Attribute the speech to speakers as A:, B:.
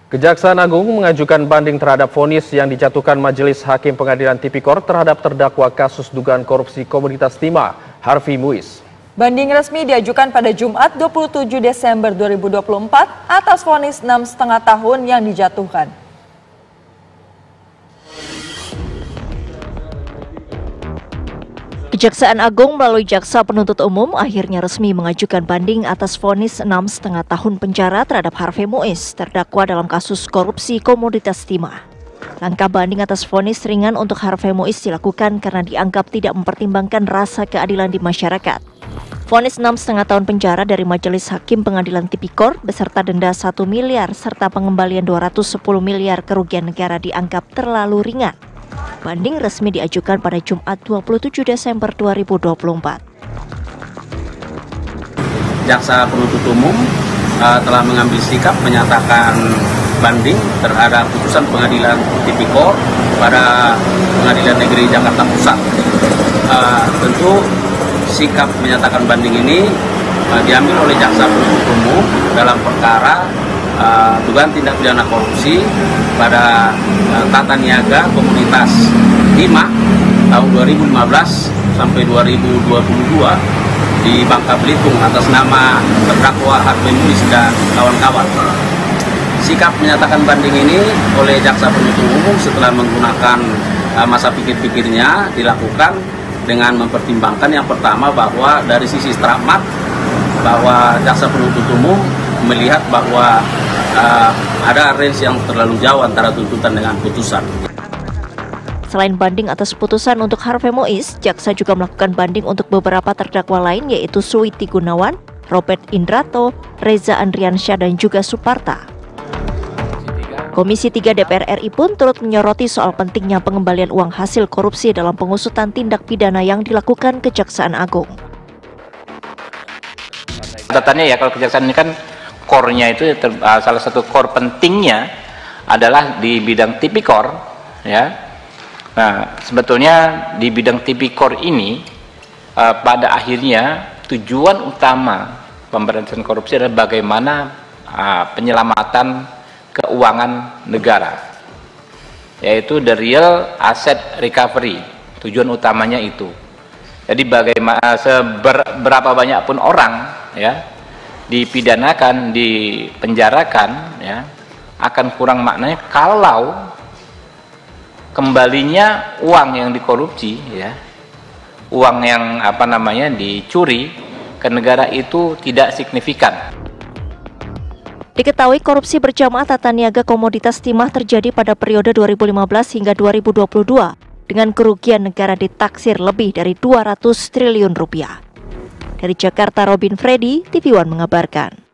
A: Kejaksaan Agung mengajukan banding terhadap vonis yang dijatuhkan Majelis Hakim Pengadilan Tipikor terhadap terdakwa kasus dugaan korupsi Komoditas Timah, Harvey Muiz.
B: Banding resmi diajukan pada Jumat 27 Desember 2024 atas vonis 6,5 tahun yang dijatuhkan.
C: Kejaksaan Agung melalui Jaksa Penuntut Umum akhirnya resmi mengajukan banding atas vonis 6,5 tahun penjara terhadap Harvey Muiz, terdakwa dalam kasus korupsi Komoditas Timah. Langkah banding atas vonis ringan untuk Harvey Muiz dilakukan karena dianggap tidak mempertimbangkan rasa keadilan di masyarakat. Vonis 6,5 tahun penjara dari Majelis Hakim Pengadilan Tipikor beserta denda 1 miliar serta pengembalian 210 miliar kerugian negara dianggap terlalu ringan. Banding resmi diajukan pada Jumat 27 Desember 2024.
D: Jaksa Penuntut Umum telah mengambil sikap menyatakan banding terhadap putusan Pengadilan Tipikor pada Pengadilan Negeri Jakarta Pusat. Tentu sikap menyatakan banding ini diambil oleh Jaksa Penuntut Umum dalam perkara dugaan tindak pidana korupsi pada tata niaga Komoditas Timah tahun 2015 sampai 2022 di Bangka Belitung atas nama terdakwa Harvey Muiz dan kawan-kawan. Sikap menyatakan banding ini oleh Jaksa Penuntut Umum setelah menggunakan masa pikir-pikirnya dilakukan dengan mempertimbangkan yang pertama bahwa dari sisi stramat bahwa Jaksa Penuntut Umum melihat bahwa ada range yang terlalu jauh antara tuntutan dengan putusan.
C: Selain banding atas putusan untuk Harvey Muiz, Jaksa juga melakukan banding untuk beberapa terdakwa lain yaitu Suwiti Gunawan, Robert Indrato, Reza Andriansyah dan juga Suparta. Komisi 3 DPR RI pun turut menyoroti soal pentingnya pengembalian uang hasil korupsi dalam pengusutan tindak pidana yang dilakukan Kejaksaan Agung.
E: Catatannya ya kalau Kejaksaan ini kan core-nya itu salah satu core pentingnya adalah di bidang tipikor ya. Nah, sebetulnya di bidang tipikor ini pada akhirnya tujuan utama pemberantasan korupsi adalah bagaimana penyelamatan keuangan negara, yaitu the real asset recovery. Tujuan utamanya itu. Jadi bagaimana seberapa banyak pun orang ya dipidanakan, dipenjarakan ya, akan kurang maknanya kalau kembalinya uang yang dikorupsi ya, uang yang dicuri ke negara itu tidak signifikan.
C: Diketahui korupsi berjamaah tata niaga Komoditas Timah terjadi pada periode 2015 hingga 2022 dengan kerugian negara ditaksir lebih dari 200 triliun rupiah. Dari Jakarta, Robin Freddy, TV One mengabarkan.